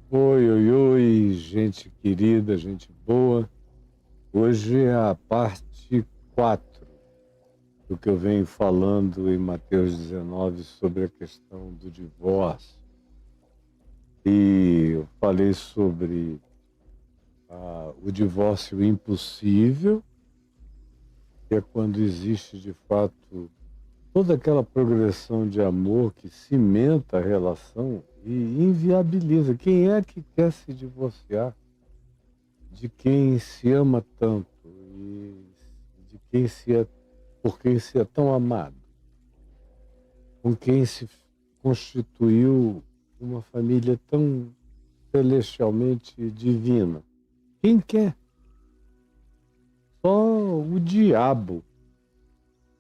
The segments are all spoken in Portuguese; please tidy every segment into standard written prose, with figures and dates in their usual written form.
Oi, oi, oi, gente querida, gente boa. Hoje é a parte 4 do que eu venho falando em Mateus 19 sobre a questão do divórcio. E eu falei sobre o divórcio impossível, que é quando existe de fato toda aquela progressão de amor que cimenta a relação e inviabiliza. Quem é que quer se divorciar de quem se ama tanto e de quem se é, por quem se é tão amado, com quem se constituiu uma família tão celestialmente divina? Quem quer? Só o diabo.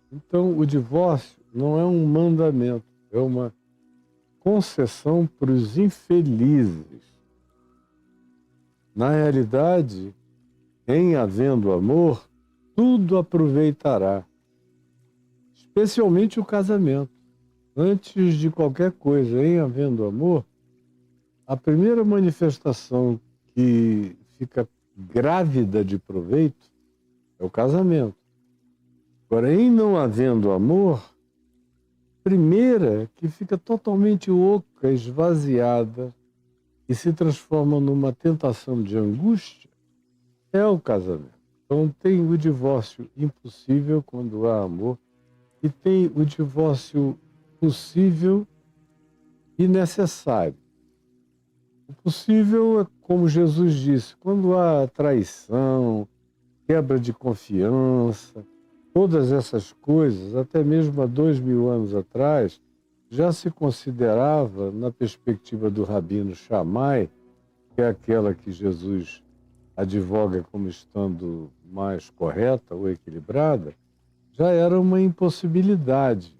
Então, o divórcio não é um mandamento, é uma concessão para os infelizes. Na realidade, em havendo amor, tudo aproveitará, especialmente o casamento. Antes de qualquer coisa, em havendo amor, a primeira manifestação que fica grávida de proveito é o casamento. Agora, em não havendo amor, primeira que fica totalmente oca, esvaziada e se transforma numa tentação de angústia é o casamento. Então tem o divórcio impossível quando há amor e tem o divórcio possível e necessário. O possível é como Jesus disse, quando há traição, quebra de confiança, todas essas coisas, até mesmo há 2000 anos atrás, já se considerava, na perspectiva do Rabino Shammai, que é aquela que Jesus advoga como estando mais correta ou equilibrada, já era uma impossibilidade.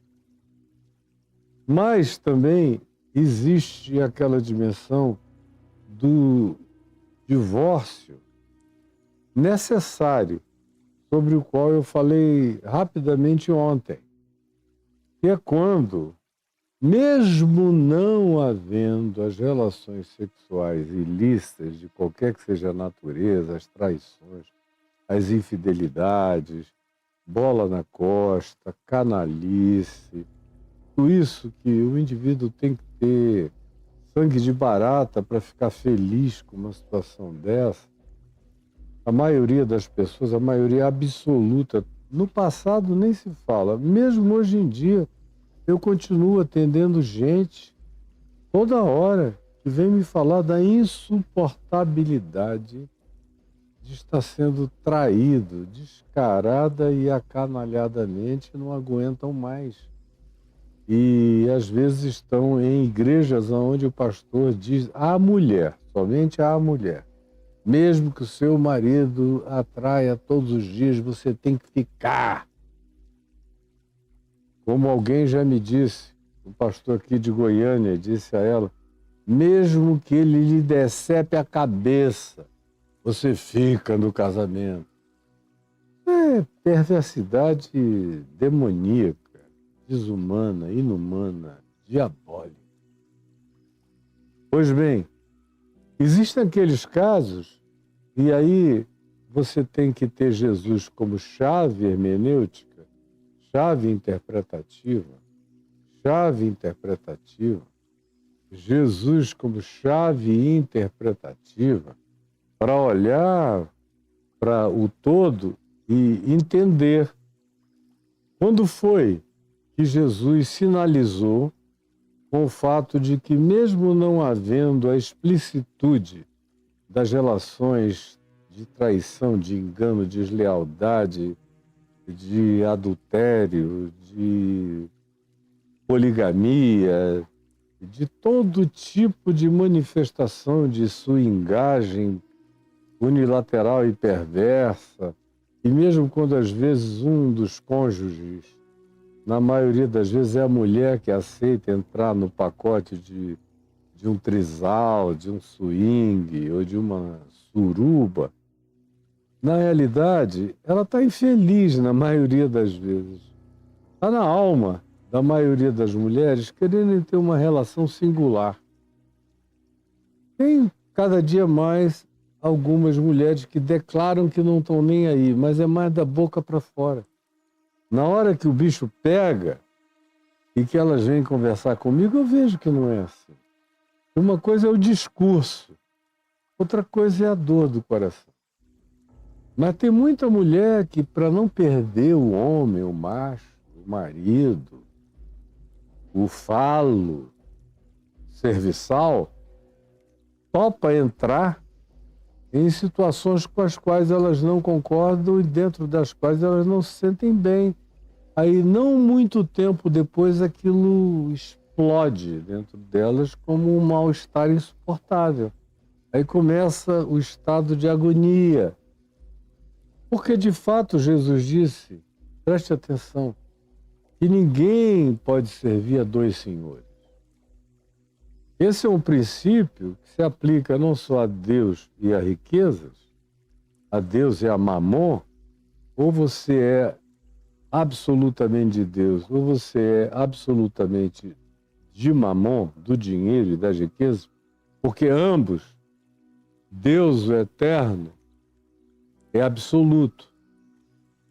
Mas também existe aquela dimensão do divórcio necessário, sobre o qual eu falei rapidamente ontem, que é quando, mesmo não havendo as relações sexuais ilícitas de qualquer que seja a natureza, as traições, as infidelidades, bola na costa, canalice, tudo isso que o indivíduo tem que ter sangue de barata para ficar feliz com uma situação dessa, a maioria das pessoas, a maioria absoluta, no passado nem se fala, mesmo hoje em dia, eu continuo atendendo gente toda hora que vem me falar da insuportabilidade de estar sendo traído, descarada e acanalhadamente, não aguentam mais. E às vezes estão em igrejas onde o pastor diz à mulher, somente à mulher, mesmo que o seu marido atraia todos os dias, você tem que ficar. Como alguém já me disse, um pastor aqui de Goiânia disse a ela, mesmo que ele lhe decepe a cabeça, você fica no casamento. É perversidade demoníaca, desumana, inumana, diabólica. Pois bem, existem aqueles casos, e aí você tem que ter Jesus como chave hermenêutica, chave interpretativa, Jesus como chave interpretativa, para olhar para o todo e entender quando foi que Jesus sinalizou com o fato de que, mesmo não havendo a explicitude das relações de traição, de engano, de deslealdade, de adultério, de poligamia, de todo tipo de manifestação de swingagem unilateral e perversa, e mesmo quando às vezes um dos cônjuges, na maioria das vezes é a mulher que aceita entrar no pacote de um trisal, de um swing ou de uma suruba, na realidade, ela está infeliz na maioria das vezes. Está na alma da maioria das mulheres querendo ter uma relação singular. Quem cada dia mais algumas mulheres que declaram que não estão nem aí, mas é mais da boca para fora. Na hora que o bicho pega e que elas vêm conversar comigo, eu vejo que não é assim. Uma coisa é o discurso, outra coisa é a dor do coração. Mas tem muita mulher que, para não perder o homem, o macho, o marido, o falo serviçal, topa entrar em situações com as quais elas não concordam e dentro das quais elas não se sentem bem. Aí, não muito tempo depois, aquilo explode dentro delas como um mal-estar insuportável. Aí começa o estado de agonia. Porque, de fato, Jesus disse, preste atenção, que ninguém pode servir a dois senhores. Esse é um princípio que se aplica não só a Deus e a riquezas, a Deus e a mamon, ou você é absolutamente de Deus, ou você é absolutamente de mamon, do dinheiro e das riquezas, porque ambos, Deus o eterno, é absoluto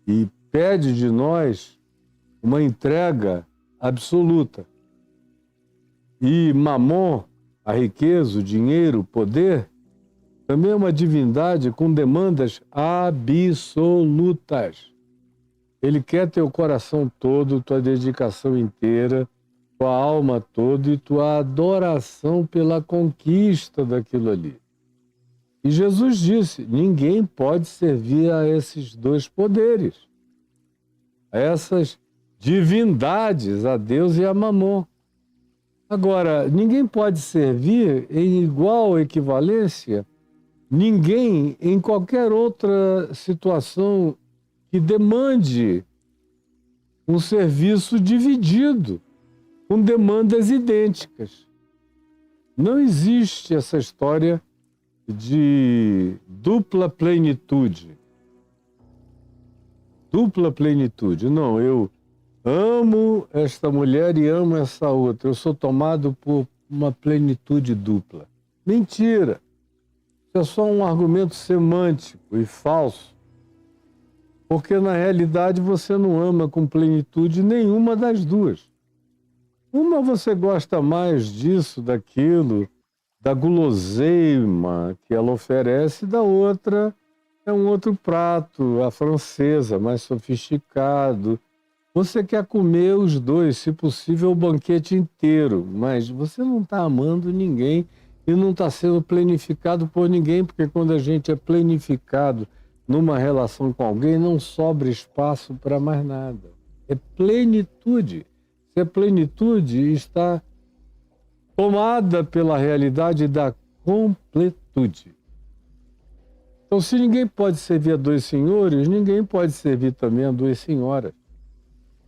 e pede de nós uma entrega absoluta. E mamon, a riqueza, o dinheiro, o poder, também é uma divindade com demandas absolutas. Ele quer teu coração todo, tua dedicação inteira, tua alma toda e tua adoração pela conquista daquilo ali. E Jesus disse, ninguém pode servir a esses dois poderes, a essas divindades, a Deus e a mamon. Agora, ninguém pode servir em igual equivalência ninguém em qualquer outra situação que demande um serviço dividido, com demandas idênticas. Não existe essa história de dupla plenitude. Dupla plenitude. Não, eu amo esta mulher e amo essa outra. Eu sou tomado por uma plenitude dupla. Mentira! Isso é só um argumento semântico e falso. Porque, na realidade, você não ama com plenitude nenhuma das duas. Uma você gosta mais disso, daquilo, da guloseima que ela oferece, da outra é um outro prato, a francesa, mais sofisticado. Você quer comer os dois, se possível, o banquete inteiro, mas você não está amando ninguém e não está sendo planificado por ninguém, porque quando a gente é planificado numa relação com alguém, não sobra espaço para mais nada. É plenitude. Se é plenitude, está tomada pela realidade da completude. Então, se ninguém pode servir a dois senhores, ninguém pode servir também a duas senhoras.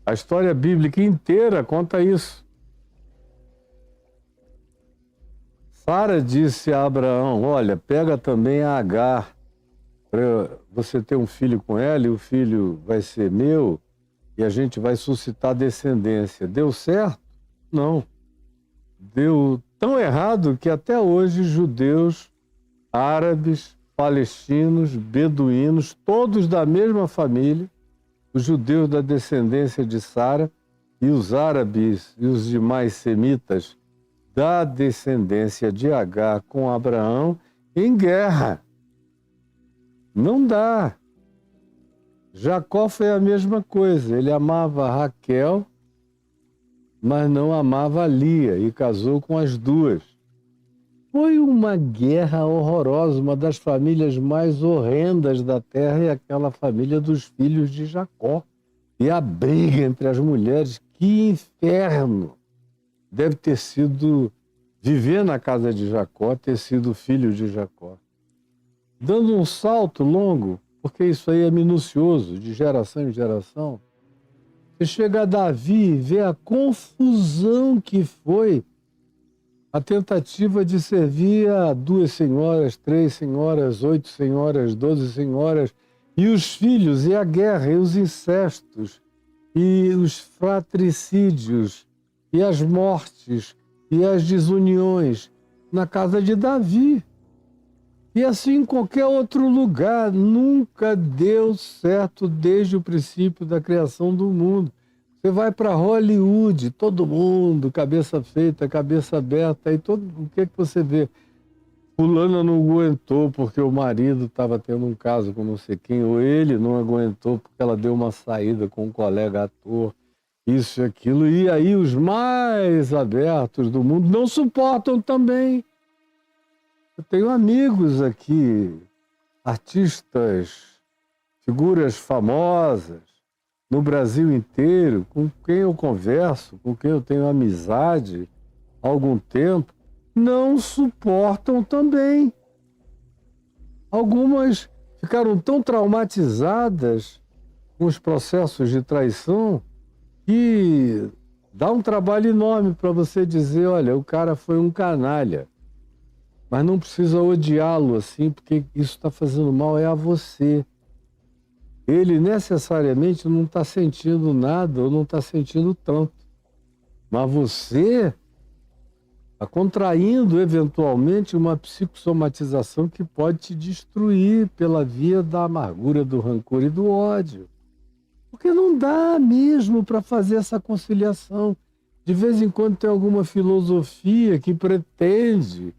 A história bíblica inteira conta isso. Sara disse a Abraão, olha, pega também a Agar, para você ter um filho com ela, e o filho vai ser meu, e a gente vai suscitar descendência. Deu certo? Não. Deu tão errado que até hoje judeus, árabes, palestinos, beduínos, todos da mesma família, os judeus da descendência de Sara e os árabes e os demais semitas da descendência de Agar com Abraão em guerra. Não dá. Jacó foi a mesma coisa. Ele amava Raquel, mas não amava Lia e casou com as duas. Foi uma guerra horrorosa, uma das famílias mais horrendas da terra é aquela família dos filhos de Jacó. E a briga entre as mulheres, que inferno! Deve ter sido viver na casa de Jacó, ter sido filho de Jacó. Dando um salto longo, porque isso aí é minucioso, de geração em geração, você chega a Davi e vê a confusão que foi a tentativa de servir a 2 senhoras, 3 senhoras, 8 senhoras, 12 senhoras, e os filhos, e a guerra, e os incestos, e os fratricídios, e as mortes, e as desuniões na casa de Davi. E assim em qualquer outro lugar, nunca deu certo desde o princípio da criação do mundo. Você vai para Hollywood, todo mundo, cabeça feita, cabeça aberta, aí o que você vê? Fulana não aguentou porque o marido estava tendo um caso com não sei quem, ou ele não aguentou porque ela deu uma saída com um colega ator, isso e aquilo. E aí os mais abertos do mundo não suportam também. Eu tenho amigos aqui, artistas, figuras famosas no Brasil inteiro, com quem eu converso, com quem eu tenho amizade há algum tempo, não suportam também. Algumas ficaram tão traumatizadas com os processos de traição que dá um trabalho enorme para você dizer, olha, o cara foi um canalha. Mas não precisa odiá-lo assim, porque isso está fazendo mal é a você. Ele necessariamente não está sentindo nada ou não está sentindo tanto. Mas você está contraindo eventualmente uma psicossomatização que pode te destruir pela via da amargura, do rancor e do ódio. Porque não dá mesmo para fazer essa conciliação. De vez em quando tem alguma filosofia que pretende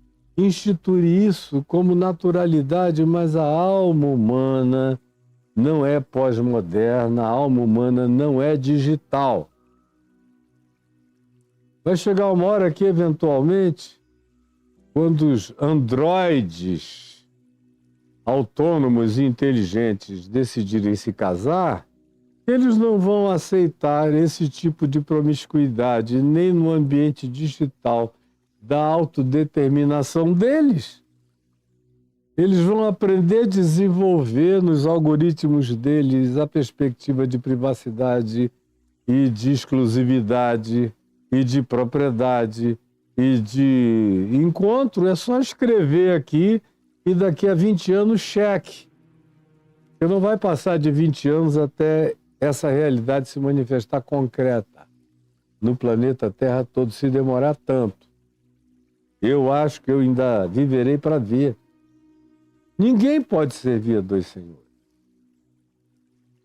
instituir isso como naturalidade, mas a alma humana não é pós-moderna, a alma humana não é digital. Vai chegar uma hora que, eventualmente, quando os androides autônomos e inteligentes decidirem se casar, eles não vão aceitar esse tipo de promiscuidade nem no ambiente digital da autodeterminação deles. Eles vão aprender a desenvolver nos algoritmos deles a perspectiva de privacidade e de exclusividade e de propriedade e de encontro. É só escrever aqui e daqui a 20 anos cheque. Você não vai passar de 20 anos até essa realidade se manifestar concreta no planeta Terra todo, se demorar tanto. Eu acho que eu ainda viverei para ver. Ninguém pode servir a dois senhores.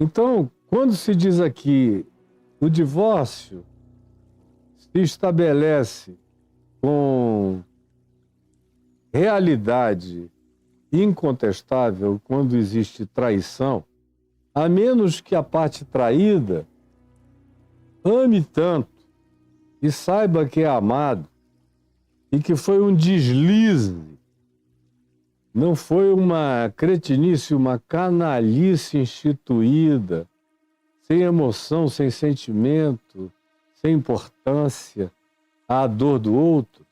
Então, quando se diz aqui o divórcio se estabelece com realidade incontestável quando existe traição, a menos que a parte traída ame tanto e saiba que é amado, e que foi um deslize, não foi uma cretinice, uma canalice instituída, sem emoção, sem sentimento, sem importância à dor do outro.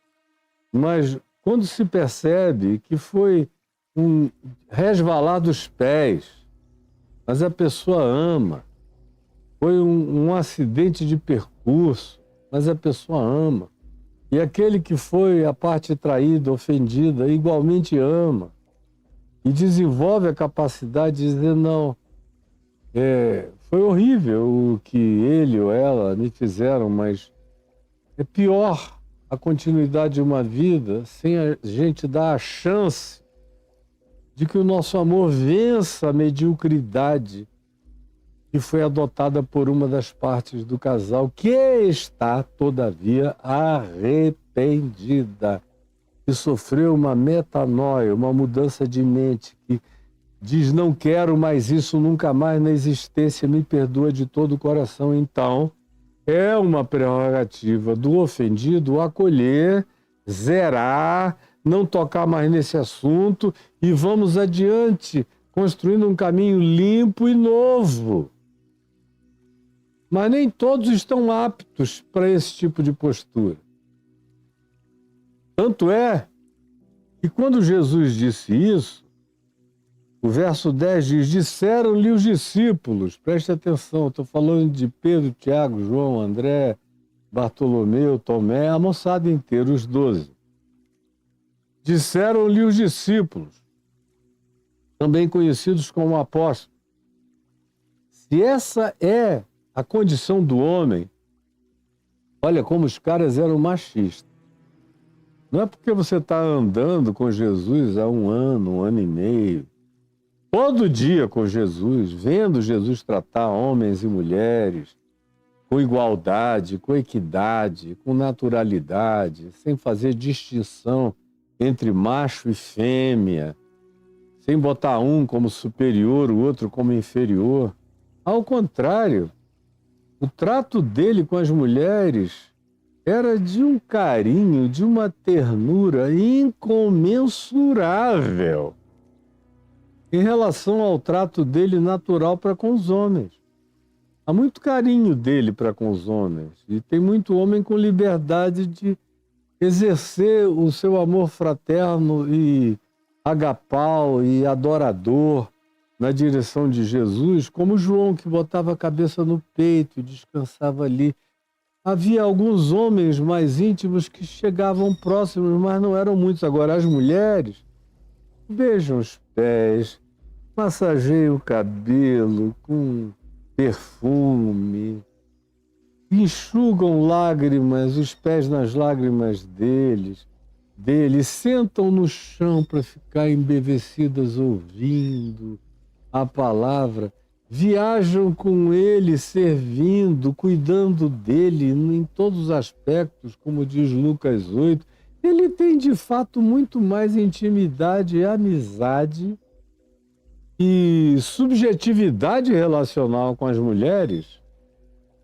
Mas quando se percebe que foi um resvalar dos pés, mas a pessoa ama, foi um acidente de percurso, mas a pessoa ama. E aquele que foi a parte traída, ofendida, igualmente ama. E desenvolve a capacidade de dizer, não, foi horrível o que ele ou ela me fizeram, mas é pior a continuidade de uma vida sem a gente dar a chance de que o nosso amor vença a mediocridade que foi adotada por uma das partes do casal, que está, todavia, arrependida, que sofreu uma metanoia, uma mudança de mente, que diz, não quero mais isso nunca mais na existência, me perdoa de todo o coração. Então, é uma prerrogativa do ofendido acolher, zerar, não tocar mais nesse assunto e vamos adiante, construindo um caminho limpo e novo. Mas nem todos estão aptos para esse tipo de postura. Tanto é que quando Jesus disse isso, o verso 10 diz, disseram-lhe os discípulos, preste atenção, estou falando de Pedro, Tiago, João, André, Bartolomeu, Tomé, a moçada inteira, os 12. Disseram-lhe os discípulos, também conhecidos como apóstolos, se essa é a condição do homem, olha como os caras eram machistas. Não é porque você está andando com Jesus há um ano e meio, todo dia com Jesus, vendo Jesus tratar homens e mulheres com igualdade, com equidade, com naturalidade, sem fazer distinção entre macho e fêmea, sem botar um como superior, o outro como inferior. Ao contrário, o trato dele com as mulheres era de um carinho, de uma ternura incomensurável em relação ao trato dele natural para com os homens. Há muito carinho dele para com os homens e tem muito homem com liberdade de exercer o seu amor fraterno e agapau e adorador na direção de Jesus, como João, que botava a cabeça no peito e descansava ali. Havia alguns homens mais íntimos que chegavam próximos, mas não eram muitos. Agora, as mulheres beijam os pés, massageiam o cabelo com perfume, enxugam lágrimas, os pés nas lágrimas deles, sentam no chão para ficar embevecidas ouvindo a palavra, viajam com ele, servindo, cuidando dele em todos os aspectos, como diz Lucas 8. Ele tem, de fato, muito mais intimidade e amizade e subjetividade relacional com as mulheres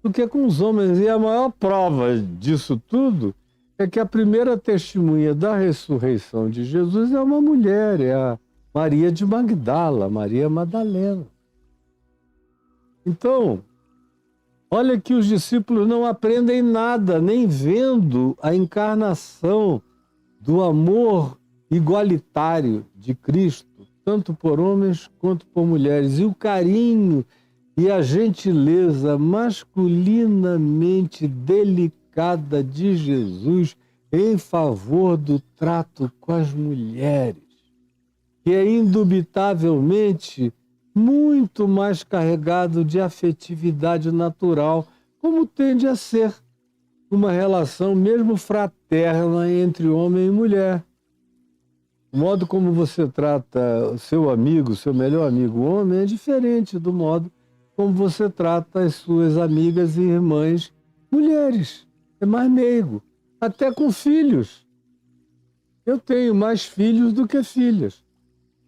do que com os homens. E a maior prova disso tudo é que a primeira testemunha da ressurreição de Jesus é uma mulher, é a Maria de Magdala, Maria Madalena. Então, olha que os discípulos não aprendem nada, nem vendo a encarnação do amor igualitário de Cristo, tanto por homens quanto por mulheres, e o carinho e a gentileza masculinamente delicada de Jesus em favor do trato com as mulheres, que é indubitavelmente muito mais carregado de afetividade natural, como tende a ser uma relação mesmo fraterna entre homem e mulher. O modo como você trata o seu amigo, seu melhor amigo homem, é diferente do modo como você trata as suas amigas e irmãs mulheres. É mais meigo, até com filhos. Eu tenho mais filhos do que filhas.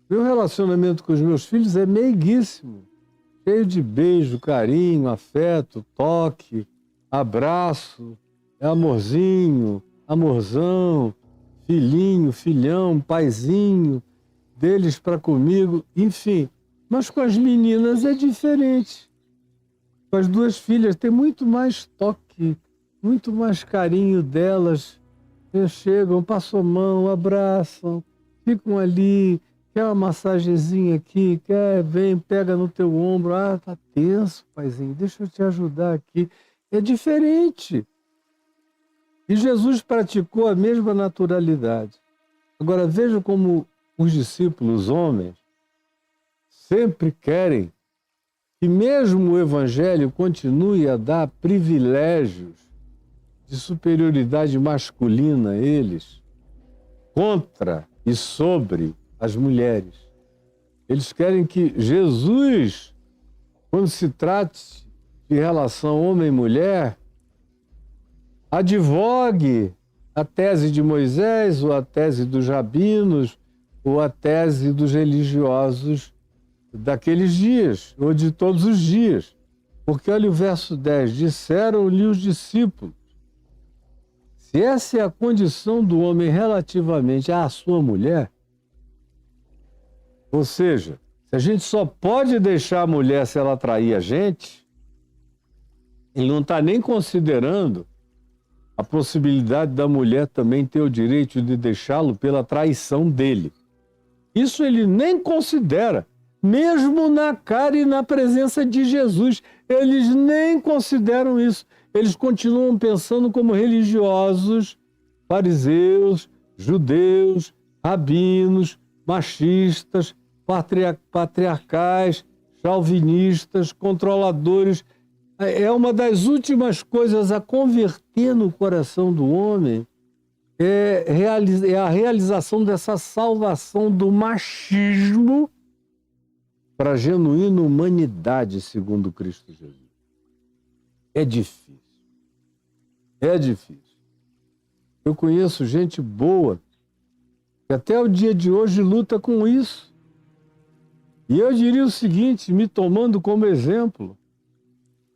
Meu relacionamento com os meus filhos é meiguíssimo, cheio de beijo, carinho, afeto, toque, abraço, amorzinho, amorzão, filhinho, filhão, paizinho, deles para comigo, enfim. Mas com as meninas é diferente. Com as duas filhas tem muito mais toque, muito mais carinho delas. Eles chegam, passam a mão, abraçam, ficam ali. Quer uma massagenzinha aqui? Quer? Vem, pega no teu ombro. Ah, tá tenso, paizinho. Deixa eu te ajudar aqui. É diferente. E Jesus praticou a mesma naturalidade. Agora, veja como os discípulos homens sempre querem que mesmo o Evangelho continue a dar privilégios de superioridade masculina a eles, contra e sobre as mulheres. Eles querem que Jesus, quando se trate de relação homem e mulher, advogue a tese de Moisés, ou a tese dos rabinos, ou a tese dos religiosos daqueles dias, ou de todos os dias. Porque olha o verso 10, disseram-lhe os discípulos, se essa é a condição do homem relativamente à sua mulher, ou seja, se a gente só pode deixar a mulher se ela trair a gente, ele não está nem considerando a possibilidade da mulher também ter o direito de deixá-lo pela traição dele. Isso ele nem considera, mesmo na cara e na presença de Jesus. Eles nem consideram isso. Eles continuam pensando como religiosos, fariseus, judeus, rabinos, machistas, patriarcais, chauvinistas, controladores. É uma das últimas coisas a converter no coração do homem é a realização dessa salvação do machismo para a genuína humanidade segundo Cristo Jesus. É difícil. É difícil. Eu conheço gente boa que até o dia de hoje luta com isso. E eu diria o seguinte, me tomando como exemplo,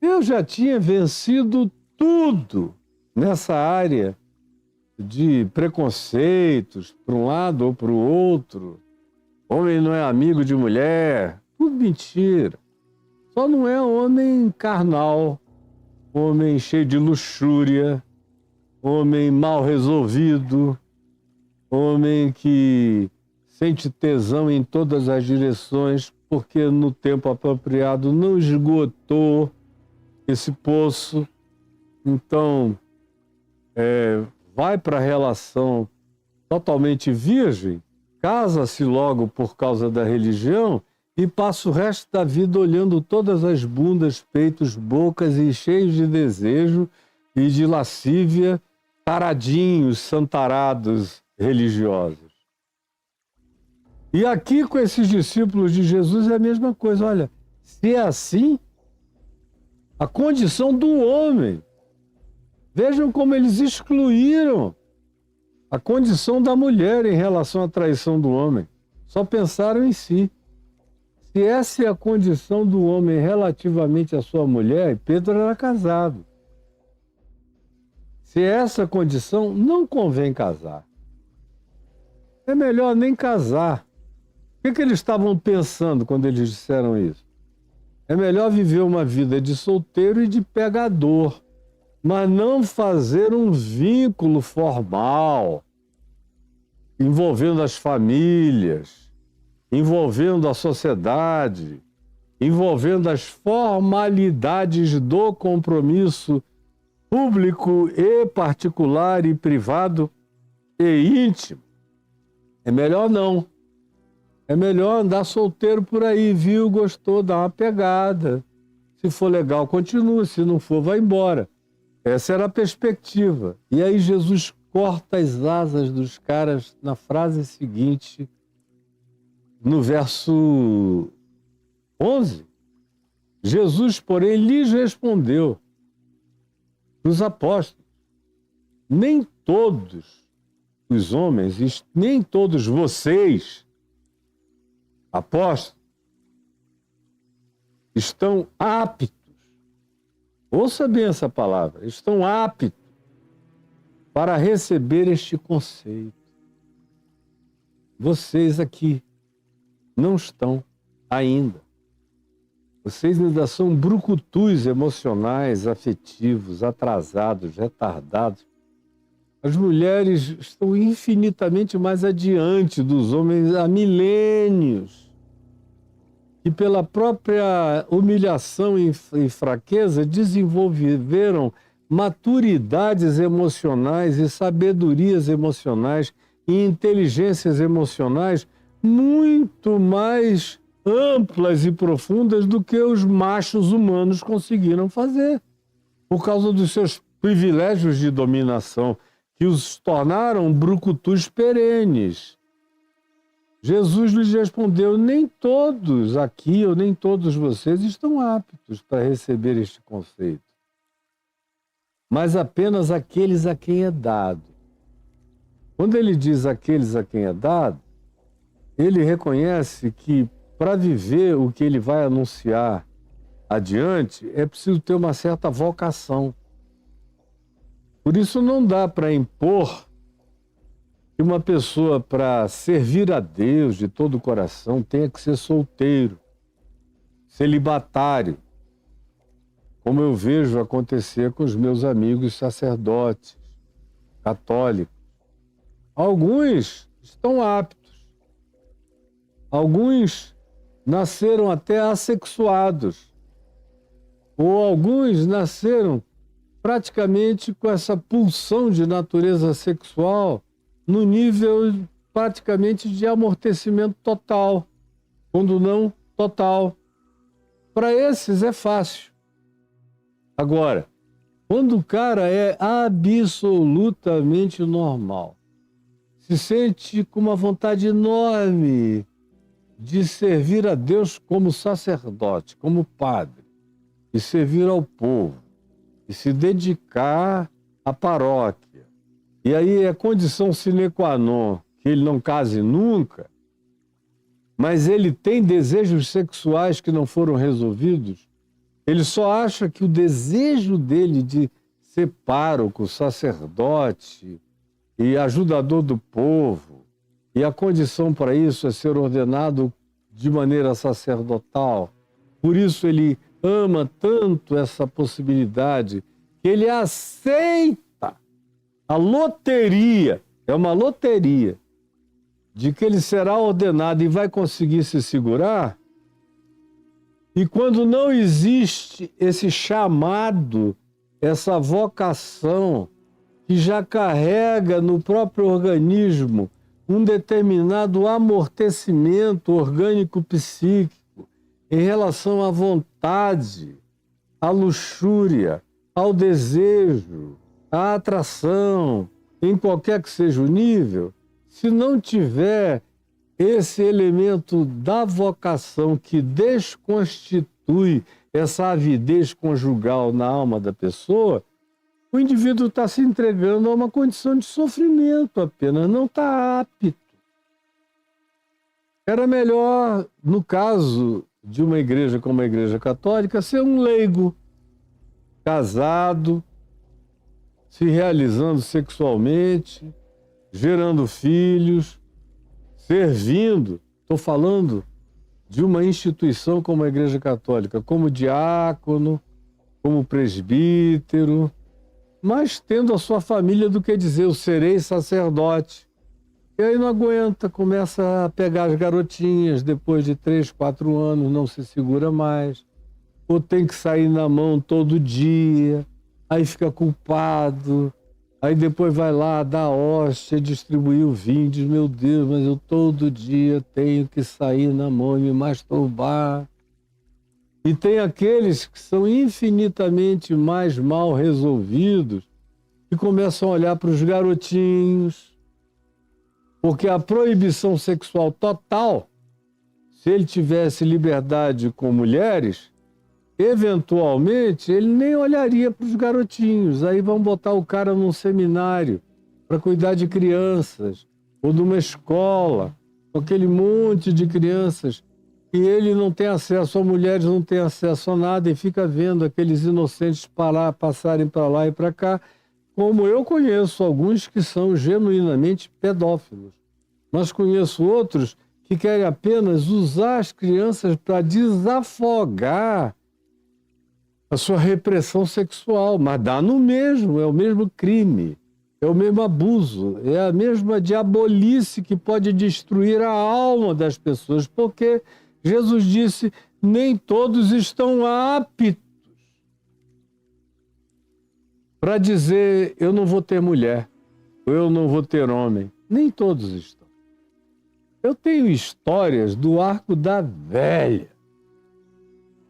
eu já tinha vencido tudo nessa área de preconceitos para um lado ou para o outro. Homem não é amigo de mulher. Tudo mentira. Só não é homem carnal, homem cheio de luxúria, homem mal resolvido, homem que sente tesão em todas as direções porque no tempo apropriado não esgotou esse poço. Então, vai para a relação totalmente virgem, casa-se logo por causa da religião e passa o resto da vida olhando todas as bundas, peitos, bocas e cheios de desejo e de lascívia, taradinhos, santarados religiosos. E aqui com esses discípulos de Jesus é a mesma coisa. Olha, se é assim, a condição do homem, vejam como eles excluíram a condição da mulher em relação à traição do homem. Só pensaram em si. Se essa é a condição do homem relativamente à sua mulher, Pedro era casado. Se é essa condição, não convém casar. É melhor nem casar. O que eles estavam pensando quando eles disseram isso? É melhor viver uma vida de solteiro e de pegador, mas não fazer um vínculo formal, envolvendo as famílias, envolvendo a sociedade, envolvendo as formalidades do compromisso público e particular e privado e íntimo. É melhor não. É melhor andar solteiro por aí, viu? Gostou, dá uma pegada. Se for legal, continua. Se não for, vai embora. Essa era a perspectiva. E aí Jesus corta as asas dos caras na frase seguinte, no verso 11. Jesus, porém, lhes respondeu, os apóstolos, nem todos os homens, nem todos vocês, apóstolos, estão aptos, ouça bem essa palavra, estão aptos para receber este conceito. Vocês aqui não estão ainda. Vocês ainda são brucutus emocionais, afetivos, atrasados, retardados. As mulheres estão infinitamente mais adiante dos homens há milênios. E pela própria humilhação e fraqueza desenvolveram maturidades emocionais e sabedorias emocionais e inteligências emocionais muito mais amplas e profundas do que os machos humanos conseguiram fazer, por causa dos seus privilégios de dominação, que os tornaram brucutus perenes. Jesus lhes respondeu, nem todos aqui ou nem todos vocês estão aptos para receber este conceito, mas apenas aqueles a quem é dado. Quando ele diz aqueles a quem é dado, ele reconhece que para viver o que ele vai anunciar adiante, é preciso ter uma certa vocação. Por isso não dá para impor que uma pessoa, para servir a Deus de todo o coração, tenha que ser solteiro, celibatário, como eu vejo acontecer com os meus amigos sacerdotes, católicos. Alguns estão aptos, alguns nasceram até assexuados, ou alguns nasceram praticamente com essa pulsão de natureza sexual no nível praticamente de amortecimento total, quando não total. Para esses é fácil. Agora, Quando o cara é absolutamente normal, se sente com uma vontade enorme de servir a Deus como sacerdote, como padre, e servir ao povo, e se dedicar à paróquia. E aí é condição sine qua non que ele não case nunca, mas ele tem desejos sexuais que não foram resolvidos. Ele só acha que o desejo dele de ser pároco, sacerdote e ajudador do povo, e a condição para isso é ser ordenado de maneira sacerdotal. Por isso ele ama tanto essa possibilidade que ele aceita a loteria, é uma loteria, de que ele será ordenado e vai conseguir se segurar. E quando não existe esse chamado, essa vocação que já carrega no próprio organismo um determinado amortecimento orgânico-psíquico em relação à vontade, à luxúria, ao desejo, à atração, em qualquer que seja o nível, se não tiver esse elemento da vocação que desconstitui essa avidez conjugal na alma da pessoa, o indivíduo está se entregando a uma condição de sofrimento apenas, não está apto. Era melhor, no caso de uma igreja como a Igreja Católica, ser um leigo, casado, se realizando sexualmente, gerando filhos, servindo. Estou falando de uma instituição como a Igreja Católica, como diácono, como presbítero, mas tendo a sua família do que dizer, eu serei sacerdote. E aí não aguenta, começa a pegar as garotinhas, depois de 3, 4 anos, não se segura mais, ou tem que sair na mão todo dia, aí fica culpado, aí depois vai lá dar hóstia, distribuir o vinho, diz, meu Deus, mas eu todo dia tenho que sair na mão e me masturbar. E tem aqueles que são infinitamente mais mal resolvidos e começam a olhar para os garotinhos, porque a proibição sexual total, se ele tivesse liberdade com mulheres, eventualmente ele nem olharia para os garotinhos. Aí vão botar o cara num seminário para cuidar de crianças, ou numa escola, com aquele monte de crianças, e ele não tem acesso a mulheres, não tem acesso a nada, e fica vendo aqueles inocentes passarem para lá e para cá, como eu conheço alguns que são genuinamente pedófilos, mas conheço outros que querem apenas usar as crianças para desafogar a sua repressão sexual, mas dá no mesmo, é o mesmo crime, é o mesmo abuso, é a mesma diabolice que pode destruir a alma das pessoas, porque Jesus disse, nem todos estão aptos para dizer, eu não vou ter mulher, ou eu não vou ter homem. Nem todos estão. Eu tenho histórias do Arco da Velha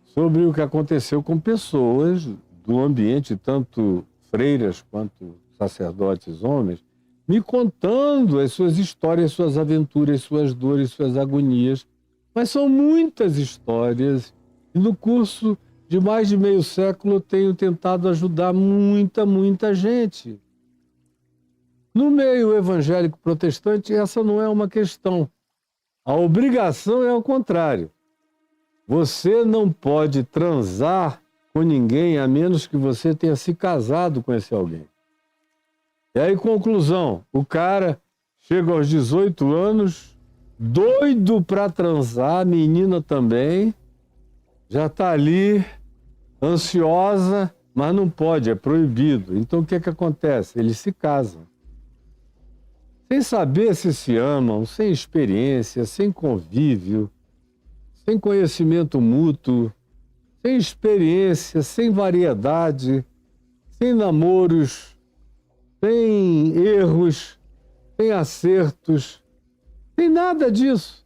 sobre o que aconteceu com pessoas do ambiente, tanto freiras quanto sacerdotes homens, me contando as suas histórias, suas aventuras, suas dores, suas agonias. Mas são muitas histórias e no curso de mais de meio século eu tenho tentado ajudar muita gente. No meio evangélico protestante, essa não é uma questão. A obrigação é ao contrário. Você não pode transar com ninguém a menos que você tenha se casado com esse alguém. E aí, conclusão, o cara chega aos 18 anos, doido para transar, a menina também, já está ali, ansiosa, mas não pode, é proibido. Então o que acontece? Eles se casam. Sem saber se amam, sem experiência, sem convívio, sem conhecimento mútuo, sem experiência, sem variedade, sem namoros, sem erros, sem acertos, sem nada disso.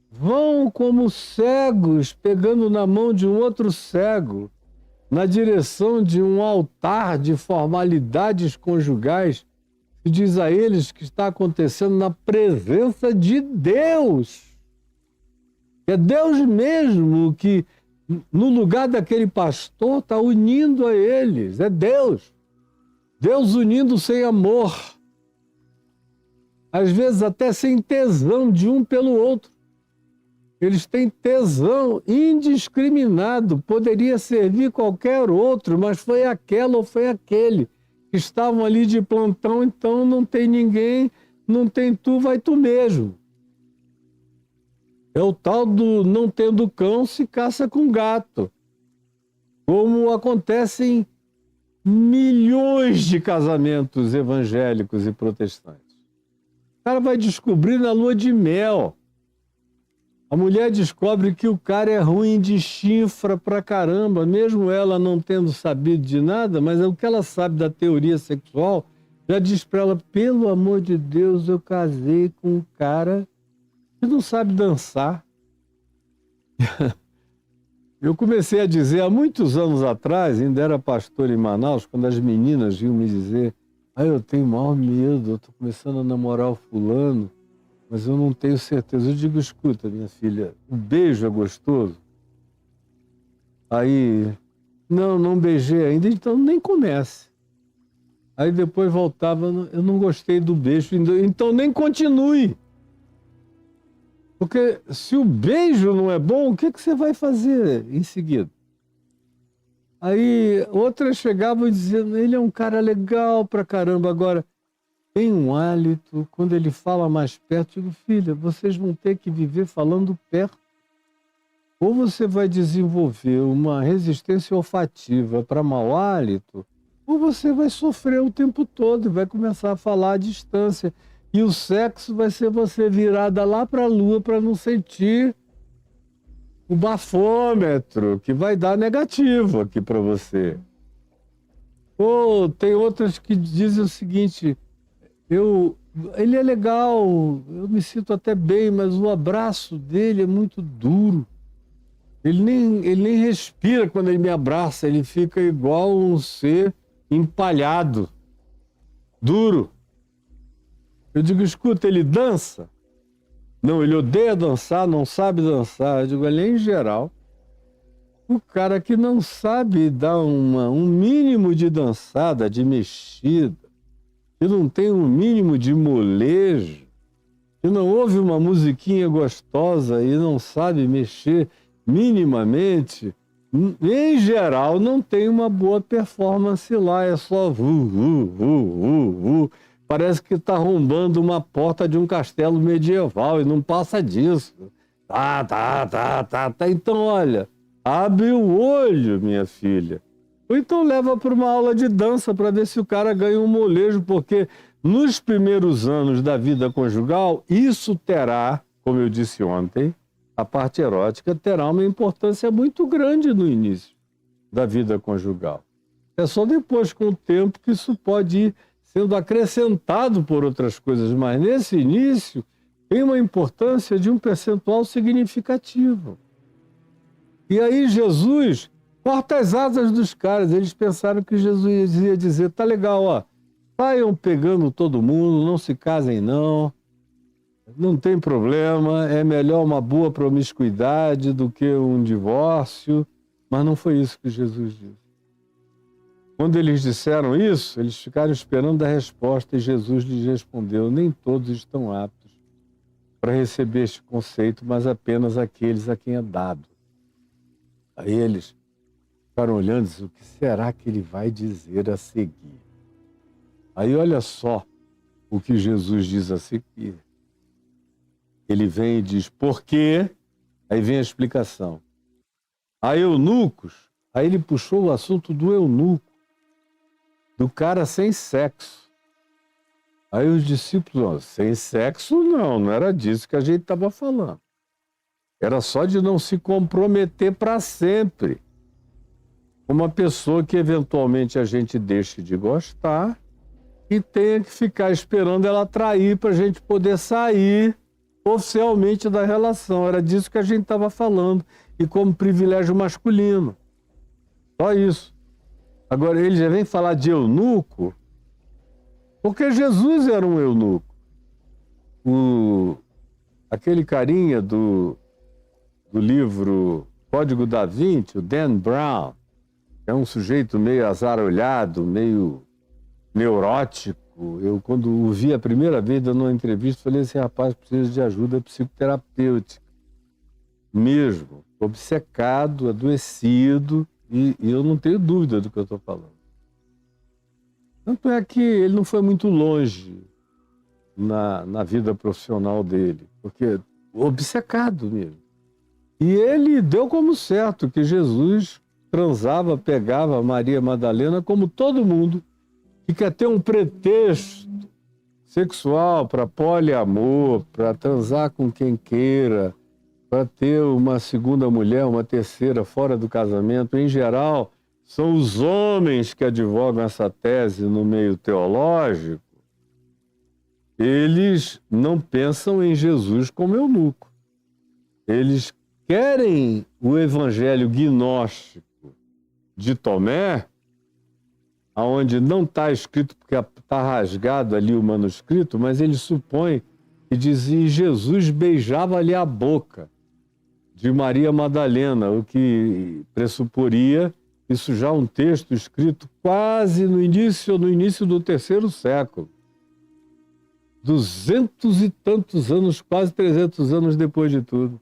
Vão como cegos, pegando na mão de um outro cego, na direção de um altar de formalidades conjugais que diz a eles que está acontecendo na presença de Deus. É Deus mesmo que, no lugar daquele pastor, está unindo a eles. É Deus. Deus unindo sem amor. Às vezes até sem tesão de um pelo outro. Eles têm tesão indiscriminado. Poderia servir qualquer outro, mas foi aquela ou foi aquele. Estavam ali de plantão, então não tem ninguém, não tem tu, vai tu mesmo. É o tal do não tendo cão, se caça com gato. Como acontece em milhões de casamentos evangélicos e protestantes. O cara vai descobrir na lua de mel. A mulher descobre que o cara é ruim de chifra pra caramba, mesmo ela não tendo sabido de nada, mas o que ela sabe da teoria sexual já diz pra ela, pelo amor de Deus, eu casei com um cara que não sabe dançar. Eu comecei a dizer há muitos anos atrás, ainda era pastor em Manaus, quando as meninas vinham me dizer, eu tenho maior medo, eu tô começando a namorar o fulano, mas eu não tenho certeza. Eu digo, escuta, minha filha, o beijo é gostoso? Aí, não beijei ainda, então nem comece. Aí depois voltava, eu não gostei do beijo, então nem continue. Porque se o beijo não é bom, o que você vai fazer em seguida? Aí outras chegavam dizendo, ele é um cara legal pra caramba, agora tem um hálito, quando ele fala mais perto, eu digo, filha, vocês vão ter que viver falando perto. Ou você vai desenvolver uma resistência olfativa para mau hálito, ou você vai sofrer o tempo todo e vai começar a falar à distância. E o sexo vai ser você virada lá para a lua para não sentir o bafômetro, que vai dar negativo aqui para você. Ou tem outras que dizem o seguinte... Ele é legal, eu me sinto até bem, mas o abraço dele é muito duro. Ele nem respira quando ele me abraça, ele fica igual um ser empalhado, duro. Eu digo, escuta, ele dança? Não, ele odeia dançar, não sabe dançar. Eu digo, ele é em geral. O cara que não sabe dar um mínimo de dançada, de mexida, que não tem um mínimo de molejo, que não ouve uma musiquinha gostosa e não sabe mexer minimamente, em geral não tem uma boa performance lá, é só parece que está arrombando uma porta de um castelo medieval e não passa disso. Então, olha, abre o olho, minha filha. Ou então leva para uma aula de dança para ver se o cara ganha um molejo, porque nos primeiros anos da vida conjugal, isso terá, como eu disse ontem, a parte erótica terá uma importância muito grande no início da vida conjugal. É só depois, com o tempo, que isso pode ir sendo acrescentado por outras coisas, mas nesse início tem uma importância de um percentual significativo. E aí Jesus... corta as asas dos caras. Eles pensaram que Jesus ia dizer, tá legal, ó, saiam pegando todo mundo, não se casem não tem problema, é melhor uma boa promiscuidade do que um divórcio. Mas não foi isso que Jesus disse. Quando eles disseram isso, eles ficaram esperando a resposta e Jesus lhes respondeu, nem todos estão aptos para receber este conceito, mas apenas aqueles a quem é dado. Aí eles ficaram olhando e disseram, o que será que ele vai dizer a seguir? Aí olha só o que Jesus diz a seguir. Ele vem e diz, por quê? Aí vem a explicação. Há eunucos, aí ele puxou o assunto do eunuco, do cara sem sexo. Aí os discípulos, sem sexo não era disso que a gente estava falando. Era só de não se comprometer para sempre. Uma pessoa que eventualmente a gente deixe de gostar e tenha que ficar esperando ela trair para a gente poder sair oficialmente da relação. Era disso que a gente estava falando, e como privilégio masculino. Só isso. Agora, ele já vem falar de eunuco, porque Jesus era um eunuco. Aquele carinha do livro Código da Vinci, o Dan Brown, é um sujeito meio azarolhado, meio neurótico. Eu, quando o vi a primeira vez dando uma entrevista, falei: esse rapaz precisa de ajuda psicoterapêutica. Mesmo. Obcecado, adoecido, e eu não tenho dúvida do que eu estou falando. Tanto é que ele não foi muito longe na vida profissional dele, porque obcecado mesmo. E ele deu como certo que Jesus transava, pegava Maria Madalena como todo mundo que quer ter um pretexto sexual para poliamor, para transar com quem queira, para ter uma segunda mulher, uma terceira fora do casamento. Em geral, são os homens que advogam essa tese no meio teológico. Eles não pensam em Jesus como eunuco. Eles querem o evangelho gnóstico de Tomé, onde não está escrito, porque está rasgado ali o manuscrito, mas ele supõe que dizia: Jesus beijava-lhe a boca de Maria Madalena, o que pressuporia isso já um texto escrito quase no início do terceiro século. 200 e tantos anos, quase 300 anos depois de tudo.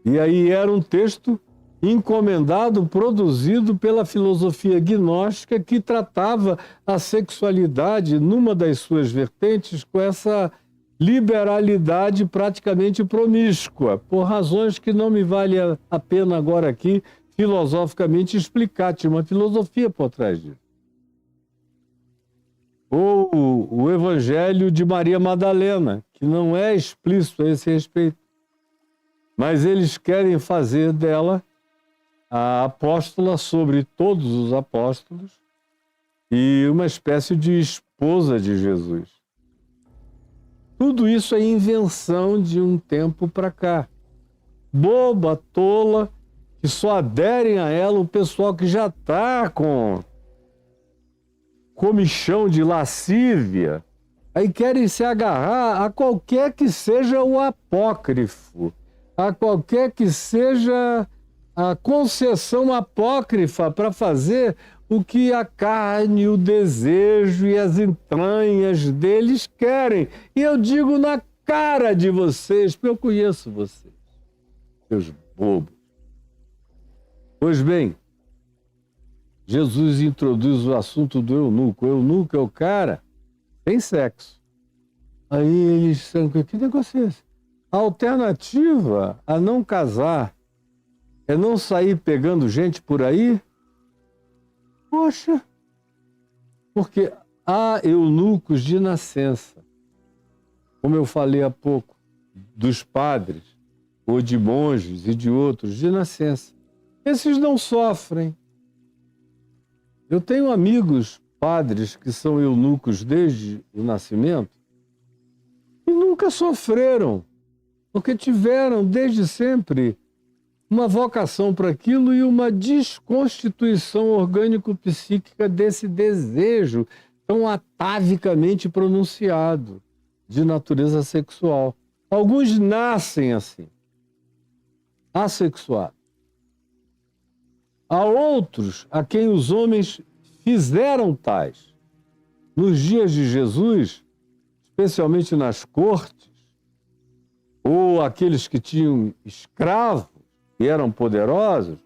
E aí era um texto encomendado, produzido pela filosofia gnóstica, que tratava a sexualidade numa das suas vertentes com essa liberalidade praticamente promíscua, por razões que não me vale a pena agora aqui filosoficamente explicar. Tinha uma filosofia por trás disso. Ou o Evangelho de Maria Madalena, que não é explícito a esse respeito, mas eles querem fazer dela a apóstola sobre todos os apóstolos e uma espécie de esposa de Jesus. Tudo isso é invenção de um tempo para cá. Boba, tola, que só aderem a ela o pessoal que já está com comichão de lascívia. Aí querem se agarrar a qualquer que seja o apócrifo, a qualquer que seja a concessão apócrifa para fazer o que a carne, o desejo e as entranhas deles querem. E eu digo na cara de vocês, porque eu conheço vocês, seus bobos. Pois bem, Jesus introduz o assunto do eunuco. O eunuco é o cara sem sexo. Aí eles disseram: que negócio é esse? A alternativa a não casar é não sair pegando gente por aí? Poxa! Porque há eunucos de nascença, como eu falei há pouco, dos padres, ou de monges e de outros, de nascença. Esses não sofrem. Eu tenho amigos padres que são eunucos desde o nascimento e nunca sofreram, porque tiveram desde sempre uma vocação para aquilo e uma desconstituição orgânico-psíquica desse desejo tão atavicamente pronunciado de natureza sexual. Alguns nascem assim, assexuados. Há outros a quem os homens fizeram tais. Nos dias de Jesus, especialmente nas cortes, ou aqueles que tinham escravos e eram poderosos,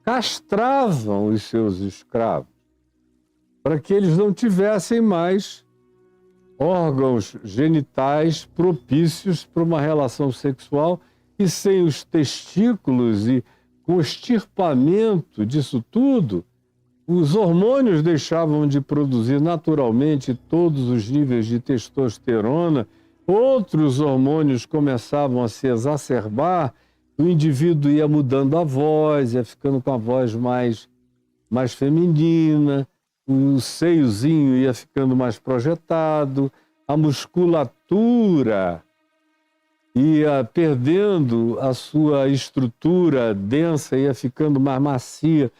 castravam os seus escravos para que eles não tivessem mais órgãos genitais propícios para uma relação sexual, e sem os testículos e com o extirpamento disso tudo, os hormônios deixavam de produzir naturalmente todos os níveis de testosterona, outros hormônios começavam a se exacerbar, o indivíduo ia mudando a voz, ia ficando com a voz mais feminina, o seiozinho ia ficando mais projetado, a musculatura ia perdendo a sua estrutura densa, ia ficando mais macia,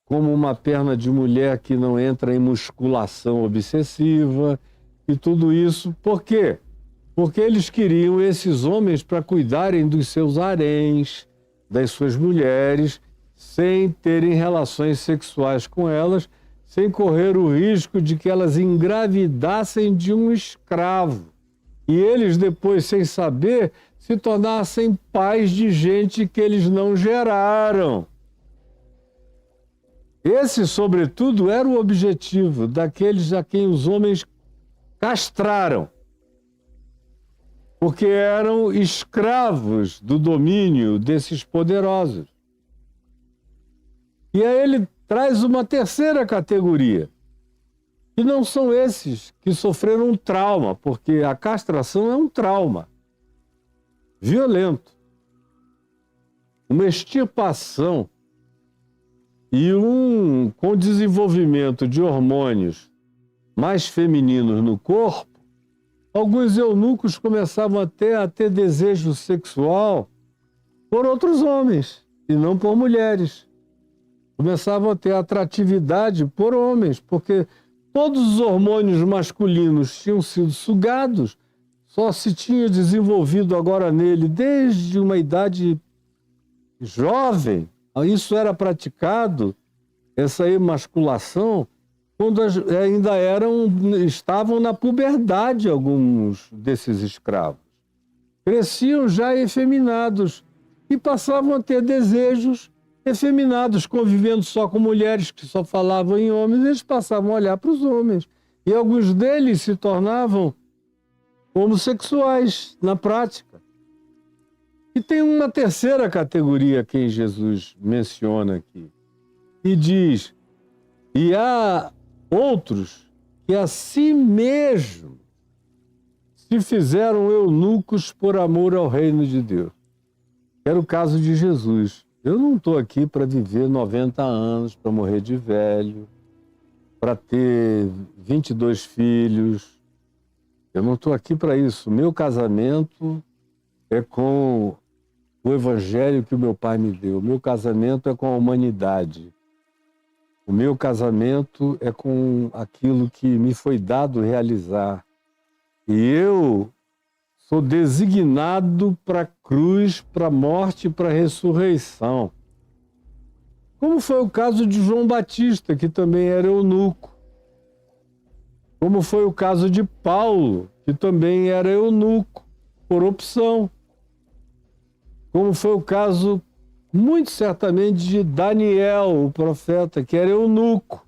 como uma perna de mulher que não entra em musculação obsessiva, e tudo isso. Por quê? Porque eles queriam esses homens para cuidarem dos seus haréns, das suas mulheres, sem terem relações sexuais com elas, sem correr o risco de que elas engravidassem de um escravo. E eles depois, sem saber, se tornassem pais de gente que eles não geraram. Esse, sobretudo, era o objetivo daqueles a quem os homens castraram, porque eram escravos do domínio desses poderosos. E aí ele traz uma terceira categoria, que não são esses que sofreram um trauma, porque a castração é um trauma violento, uma extirpação e com desenvolvimento de hormônios mais femininos no corpo. Alguns eunucos começavam até a ter desejo sexual por outros homens e não por mulheres. Começavam a ter atratividade por homens, porque todos os hormônios masculinos tinham sido sugados, só se tinha desenvolvido agora nele desde uma idade jovem. Isso era praticado, essa emasculação, quando ainda estavam na puberdade alguns desses escravos. Cresciam já efeminados e passavam a ter desejos efeminados, convivendo só com mulheres que só falavam em homens, eles passavam a olhar para os homens. E alguns deles se tornavam homossexuais na prática. E tem uma terceira categoria que Jesus menciona aqui, e diz: e há outros que a si mesmos se fizeram eunucos por amor ao reino de Deus. Era o caso de Jesus. Eu não estou aqui para viver 90 anos, para morrer de velho, para ter 22 filhos. Eu não estou aqui para isso. Meu casamento é com o evangelho que o meu pai me deu. O meu casamento é com a humanidade. O meu casamento é com aquilo que me foi dado realizar. E eu sou designado para a cruz, para a morte e para a ressurreição. Como foi o caso de João Batista, que também era eunuco. Como foi o caso de Paulo, que também era eunuco, por opção. Como foi o caso, muito certamente, de Daniel, o profeta, que era eunuco.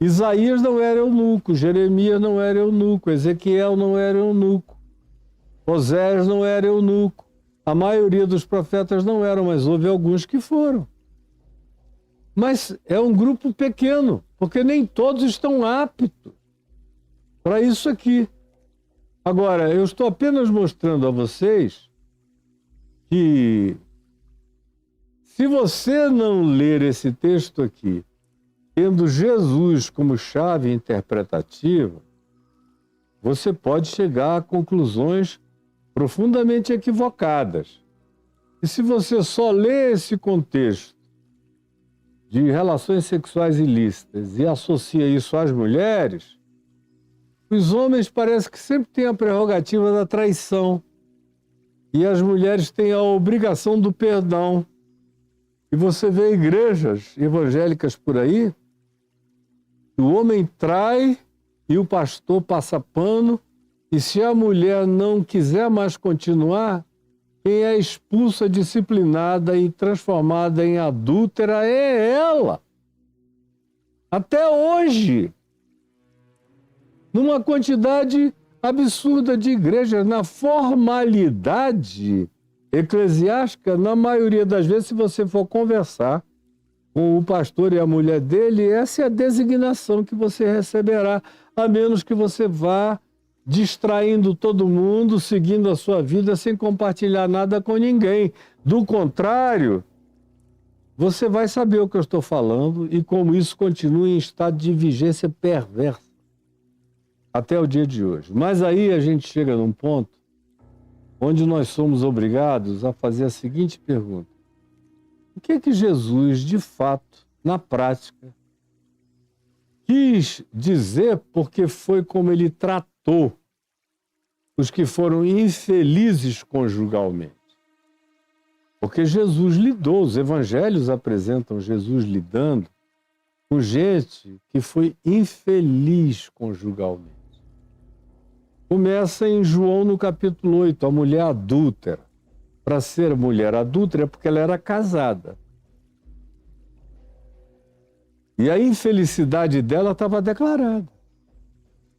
Isaías não era eunuco, Jeremias não era eunuco, Ezequiel não era eunuco, Osés não era eunuco. A maioria dos profetas não eram, mas houve alguns que foram. Mas é um grupo pequeno, porque nem todos estão aptos para isso aqui. Agora, eu estou apenas mostrando a vocês que, se você não ler esse texto aqui, tendo Jesus como chave interpretativa, você pode chegar a conclusões profundamente equivocadas. E se você só lê esse contexto de relações sexuais ilícitas e associa isso às mulheres, os homens parece que sempre têm a prerrogativa da traição e as mulheres têm a obrigação do perdão. E você vê igrejas evangélicas por aí, o homem trai e o pastor passa pano, e se a mulher não quiser mais continuar, quem é expulsa, disciplinada e transformada em adúltera é ela. Até hoje, numa quantidade absurda de igrejas, na formalidade eclesiástica, na maioria das vezes, se você for conversar com o pastor e a mulher dele, essa é a designação que você receberá, a menos que você vá distraindo todo mundo, seguindo a sua vida, sem compartilhar nada com ninguém. Do contrário, você vai saber o que eu estou falando e como isso continua em estado de vigência perversa até o dia de hoje. Mas aí a gente chega num ponto onde nós somos obrigados a fazer a seguinte pergunta: o que é que Jesus, de fato, na prática, quis dizer, porque foi como ele tratou os que foram infelizes conjugalmente? Porque Jesus lidou, os evangelhos apresentam Jesus lidando com gente que foi infeliz conjugalmente. Começa em João no capítulo 8, a mulher adúltera. Para ser mulher adúltera é porque ela era casada. E a infelicidade dela estava declarada.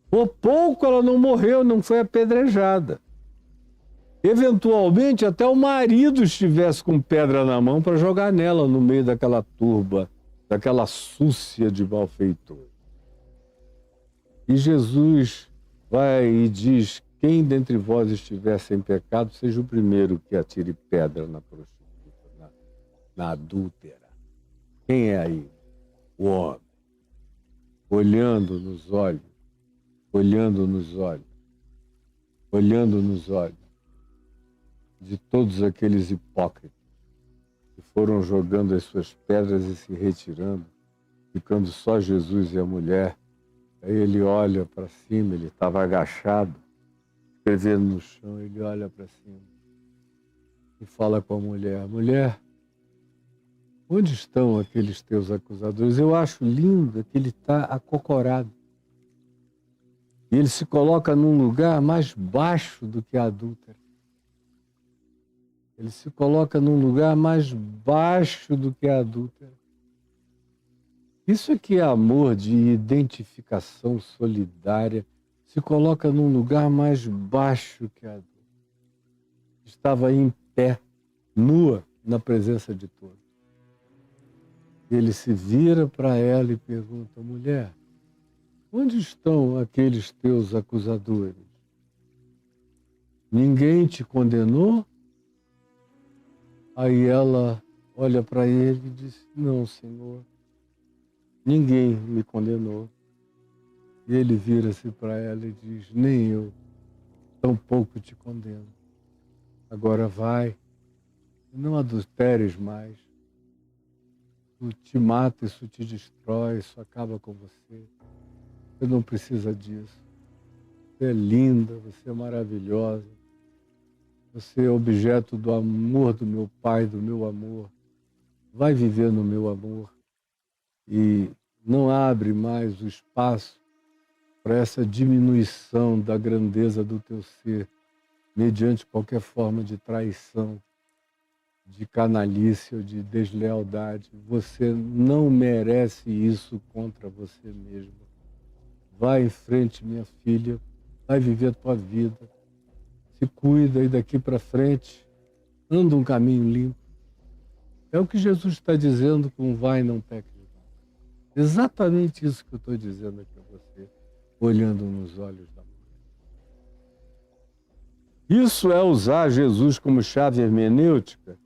Por pouco ela não morreu, não foi apedrejada. Eventualmente, até o marido estivesse com pedra na mão para jogar nela no meio daquela turba, daquela súcia de malfeitores. E Jesus vai e diz: quem dentre vós estiver sem pecado, seja o primeiro que atire pedra na prostituta, na adúltera. Quem é aí? O homem. Olhando nos olhos, olhando nos olhos, olhando nos olhos de todos aqueles hipócritas que foram jogando as suas pedras e se retirando, ficando só Jesus e a mulher. Aí ele olha para cima, ele estava agachado, escrevendo no chão, ele olha para cima e fala com a mulher: mulher, onde estão aqueles teus acusadores? Eu acho lindo que ele está acocorado. E ele se coloca num lugar mais baixo do que a adúltera. Ele se coloca num lugar mais baixo do que a adúltera. Isso é que é amor de identificação solidária. Se coloca num lugar mais baixo que a adúltera. Estava em pé, nua, na presença de todos. Ele se vira para ela e pergunta: mulher, onde estão aqueles teus acusadores? Ninguém te condenou? Aí ela olha para ele e diz: não, Senhor, ninguém me condenou. E ele vira-se para ela e diz: nem eu, tampouco te condeno. Agora vai, não adulteres mais. Isso te mata, isso te destrói, isso acaba com você. Você não precisa disso. Você é linda, você é maravilhosa. Você é objeto do amor do meu Pai, do meu amor. Vai viver no meu amor. E não abre mais o espaço para essa diminuição da grandeza do teu ser, mediante qualquer forma de traição, de canalice ou de deslealdade. Você não merece isso contra você mesma. Vai em frente, minha filha, vai viver a tua vida. Se cuida e daqui para frente, anda um caminho limpo. É o que Jesus está dizendo com vai, não peques mais. Exatamente isso que eu estou dizendo aqui a você, olhando nos olhos da mulher. Isso é usar Jesus como chave hermenêutica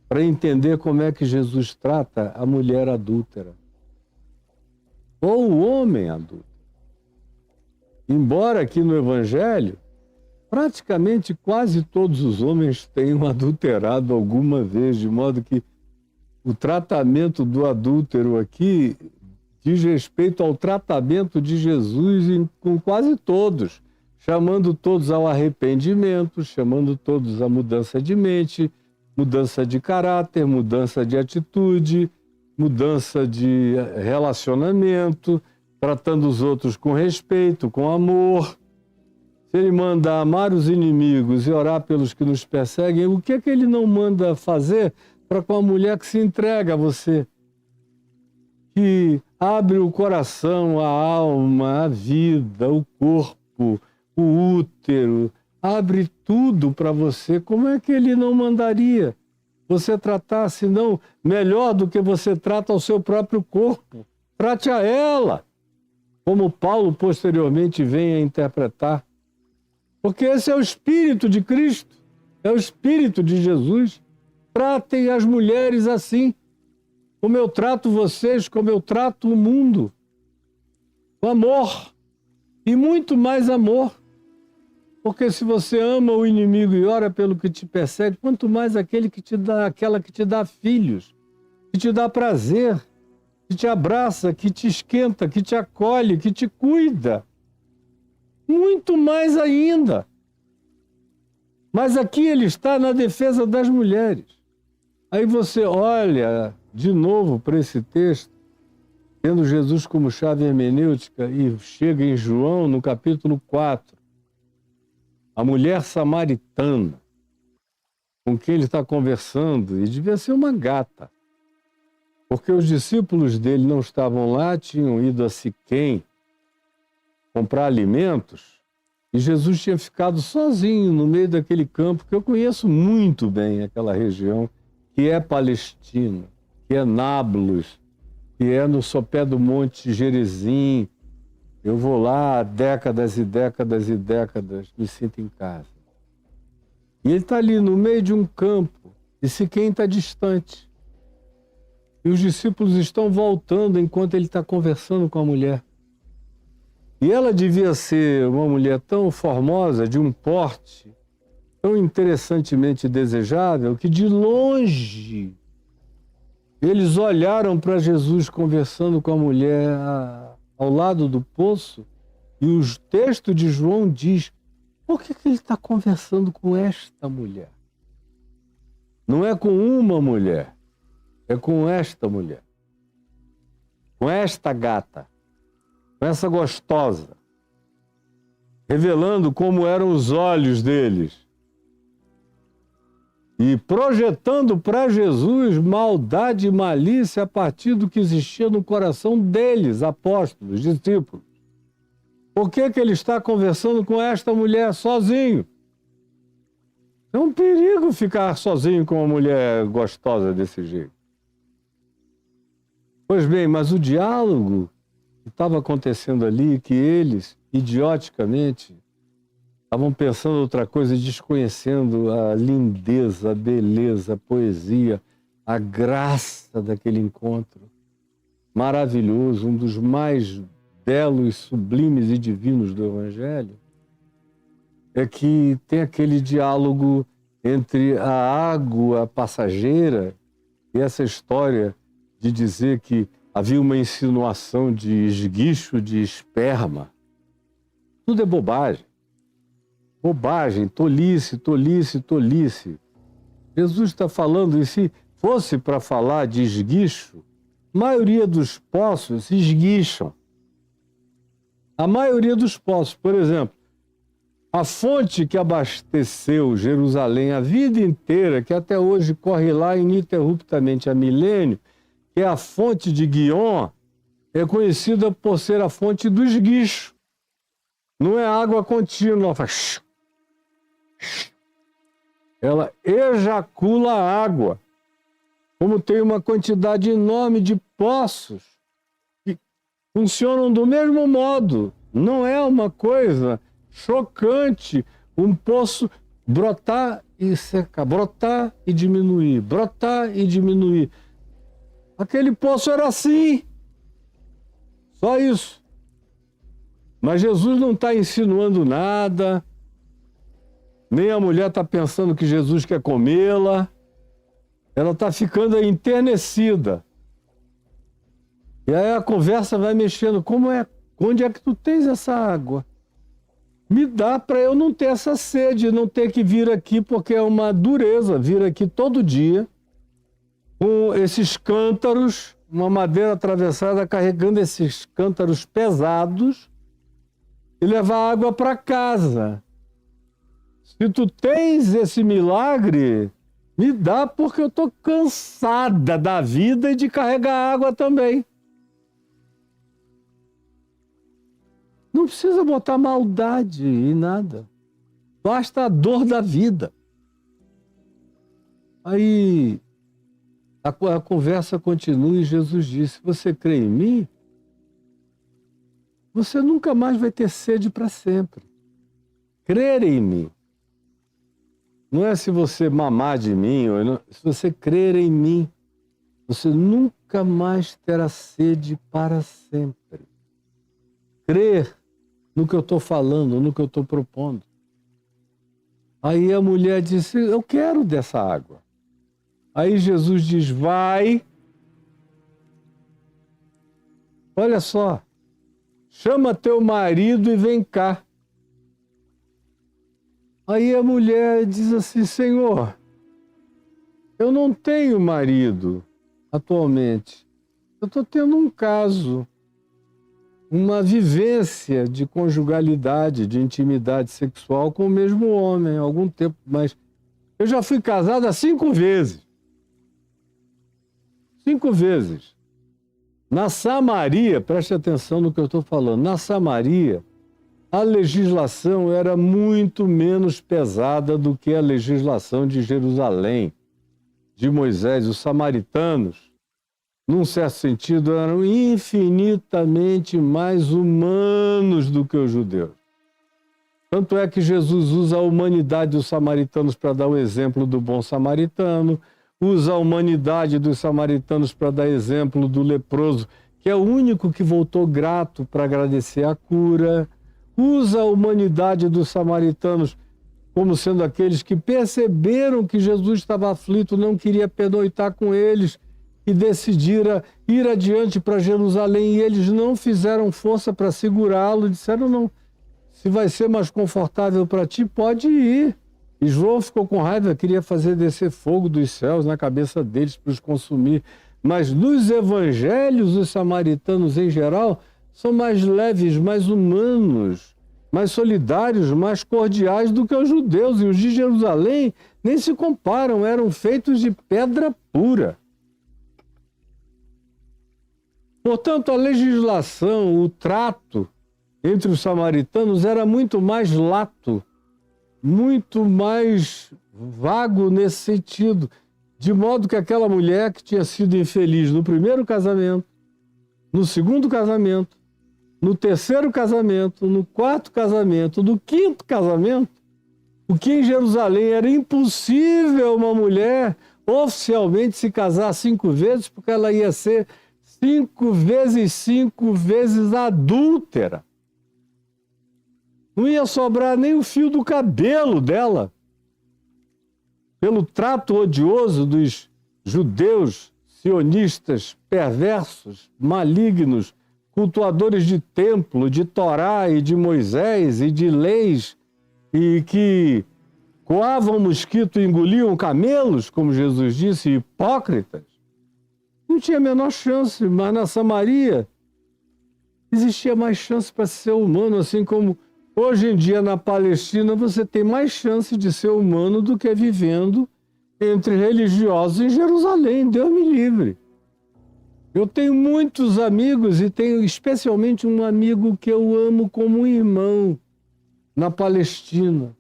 para entender como é que Jesus trata a mulher adúltera ou o homem adúltero. Embora aqui no Evangelho, praticamente quase todos os homens tenham adulterado alguma vez, de modo que o tratamento do adúltero aqui diz respeito ao tratamento de Jesus com quase todos, chamando todos ao arrependimento, chamando todos à mudança de mente, mudança de caráter, mudança de atitude, mudança de relacionamento, tratando os outros com respeito, com amor. Se ele manda amar os inimigos e orar pelos que nos perseguem, o que é que ele não manda fazer para com a mulher que se entrega a você? Que abre o coração, a alma, a vida, o corpo, o útero, abre tudo para você. Como é que ele não mandaria você tratar, senão melhor do que você trata ao seu próprio corpo? Trate a ela, como Paulo posteriormente vem a interpretar. Porque esse é o Espírito de Cristo, é o Espírito de Jesus. Tratem as mulheres assim, como eu trato vocês, como eu trato o mundo. Com amor, e muito mais amor. Porque se você ama o inimigo e ora pelo que te persegue, quanto mais aquele que te dá, aquela que te dá filhos, que te dá prazer, que te abraça, que te esquenta, que te acolhe, que te cuida. Muito mais ainda. Mas aqui ele está na defesa das mulheres. Aí você olha de novo para esse texto, tendo Jesus como chave hermenêutica, e chega em João, no capítulo 4, a mulher samaritana, com quem ele está conversando, e devia ser uma gata, porque os discípulos dele não estavam lá, tinham ido a Siquém comprar alimentos, e Jesus tinha ficado sozinho no meio daquele campo, que eu conheço muito bem, aquela região, que é Palestina, que é Nablus, que é no sopé do Monte Gerizim. Eu vou lá há décadas e décadas e décadas, me sinto em casa. E ele está ali no meio de um campo, e Siquém está distante. E os discípulos estão voltando enquanto ele está conversando com a mulher. E ela devia ser uma mulher tão formosa, de um porte tão interessantemente desejável, que de longe eles olharam para Jesus conversando com a mulher ao lado do poço, e o texto de João diz: por que ele está conversando com esta mulher? Não é com uma mulher, é com esta mulher, com esta gata, com essa gostosa, revelando como eram os olhos deles e projetando para Jesus maldade e malícia a partir do que existia no coração deles, apóstolos, discípulos. Por que ele está conversando com esta mulher sozinho? É um perigo ficar sozinho com uma mulher gostosa desse jeito. Pois bem, mas o diálogo que estava acontecendo ali, que eles, idioticamente, estavam pensando outra coisa, desconhecendo a lindeza, a beleza, a poesia, a graça daquele encontro maravilhoso, um dos mais belos, sublimes e divinos do Evangelho, é que tem aquele diálogo entre a água passageira e essa história de dizer que havia uma insinuação de esguicho de esperma. Tudo é bobagem. Bobagem, tolice, tolice, tolice. Jesus está falando, e se fosse para falar de esguicho, a maioria dos poços se esguicham. A maioria dos poços, por exemplo, a fonte que abasteceu Jerusalém a vida inteira, que até hoje corre lá ininterruptamente há milênio, que é a fonte de Guion, é conhecida por ser a fonte do esguicho. Não é água contínua, faz... ela ejacula água. Como tem uma quantidade enorme de poços que funcionam do mesmo modo. Não é uma coisa chocante um poço brotar e secar, brotar e diminuir, brotar e diminuir. Aquele poço era assim. Só isso. Mas Jesus não está insinuando nada, nem a mulher está pensando que Jesus quer comê-la. Ela está ficando enternecida. E aí a conversa vai mexendo. Onde é que tu tens essa água? Me dá para eu não ter essa sede, não ter que vir aqui, porque é uma dureza vir aqui todo dia com esses cântaros, uma madeira atravessada carregando esses cântaros pesados e levar água para casa. Se tu tens esse milagre, me dá, porque eu estou cansada da vida e de carregar água também. Não precisa botar maldade em nada. Basta a dor da vida. Aí a conversa continua e Jesus disse: você crê em mim? Você nunca mais vai ter sede para sempre. Crer em mim. Não é se você mamar de mim, ou não, se você crer em mim, você nunca mais terá sede para sempre. Crer no que eu estou falando, no que eu estou propondo. Aí a mulher disse, eu quero dessa água. Aí Jesus diz, vai, olha só, chama teu marido e vem cá. Aí a mulher diz assim, Senhor, eu não tenho marido atualmente. Eu estou tendo um caso, uma vivência de conjugalidade, de intimidade sexual com o mesmo homem há algum tempo, mas eu já fui casada 5 vezes. 5 vezes. Na Samaria, preste atenção no que eu estou falando, na Samaria, a legislação era muito menos pesada do que a legislação de Jerusalém, de Moisés. Os samaritanos, num certo sentido, eram infinitamente mais humanos do que os judeus. Tanto é que Jesus usa a humanidade dos samaritanos para dar o exemplo do bom samaritano, usa a humanidade dos samaritanos para dar exemplo do leproso, que é o único que voltou grato para agradecer a cura, usa a humanidade dos samaritanos como sendo aqueles que perceberam que Jesus estava aflito, não queria pernoitar com eles, e decidiram ir adiante para Jerusalém, e eles não fizeram força para segurá-lo, disseram, não, se vai ser mais confortável para ti, pode ir. E João ficou com raiva, queria fazer descer fogo dos céus na cabeça deles para os consumir. Mas nos evangelhos, os samaritanos em geral são mais leves, mais humanos, mais solidários, mais cordiais do que os judeus. E os de Jerusalém nem se comparam, eram feitos de pedra pura. Portanto, a legislação, o trato entre os samaritanos era muito mais lato, muito mais vago nesse sentido, de modo que aquela mulher que tinha sido infeliz no primeiro casamento, no segundo casamento, no terceiro casamento, no quarto casamento, no quinto casamento, o que em Jerusalém era impossível uma mulher oficialmente se casar 5 vezes, porque ela ia ser 5 vezes adúltera. Não ia sobrar nem o fio do cabelo dela. Pelo trato odioso dos judeus sionistas, perversos, malignos, cultuadores de templo, de Torá e de Moisés e de leis, e que coavam mosquito e engoliam camelos, como Jesus disse, hipócritas. Não tinha a menor chance, mas na Samaria existia mais chance para ser humano, assim como hoje em dia na Palestina você tem mais chance de ser humano do que vivendo entre religiosos em Jerusalém, Deus me livre. Eu tenho muitos amigos e tenho especialmente um amigo que eu amo como um irmão na Palestina,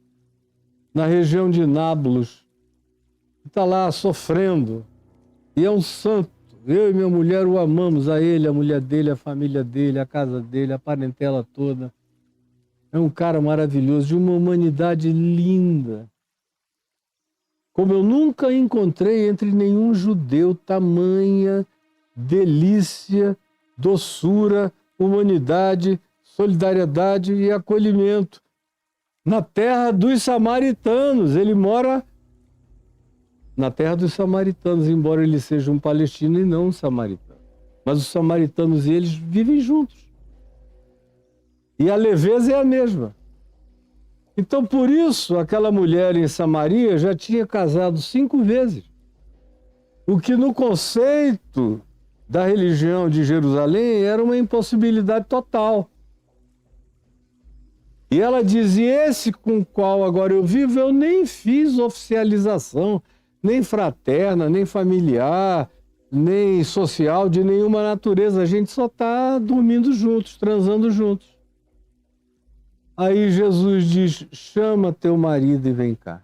na região de Nablus, que está lá sofrendo e é um santo. Eu e minha mulher o amamos, a ele, a mulher dele, a família dele, a casa dele, a parentela toda. É um cara maravilhoso, de uma humanidade linda. Como eu nunca encontrei entre nenhum judeu tamanha delícia, doçura, humanidade, solidariedade e acolhimento. Na terra dos samaritanos, ele mora na terra dos samaritanos, embora ele seja um palestino e não um samaritano. Mas os samaritanos e eles vivem juntos. E a leveza é a mesma. Então, por isso, aquela mulher em Samaria já tinha casado 5 vezes. O que no conceito da religião de Jerusalém era uma impossibilidade total. E ela dizia, esse com o qual agora eu vivo, eu nem fiz oficialização, nem fraterna, nem familiar, nem social, de nenhuma natureza. A gente só está dormindo juntos, transando juntos. Aí Jesus diz, chama teu marido e vem cá.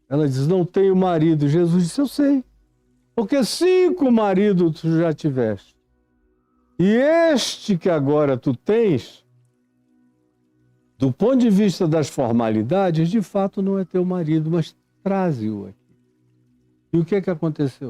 Ela diz, não tenho marido. Jesus disse, eu sei, porque 5 maridos tu já tiveste. E este que agora tu tens, do ponto de vista das formalidades, de fato não é teu marido, mas traze-o aqui. E o que é que aconteceu?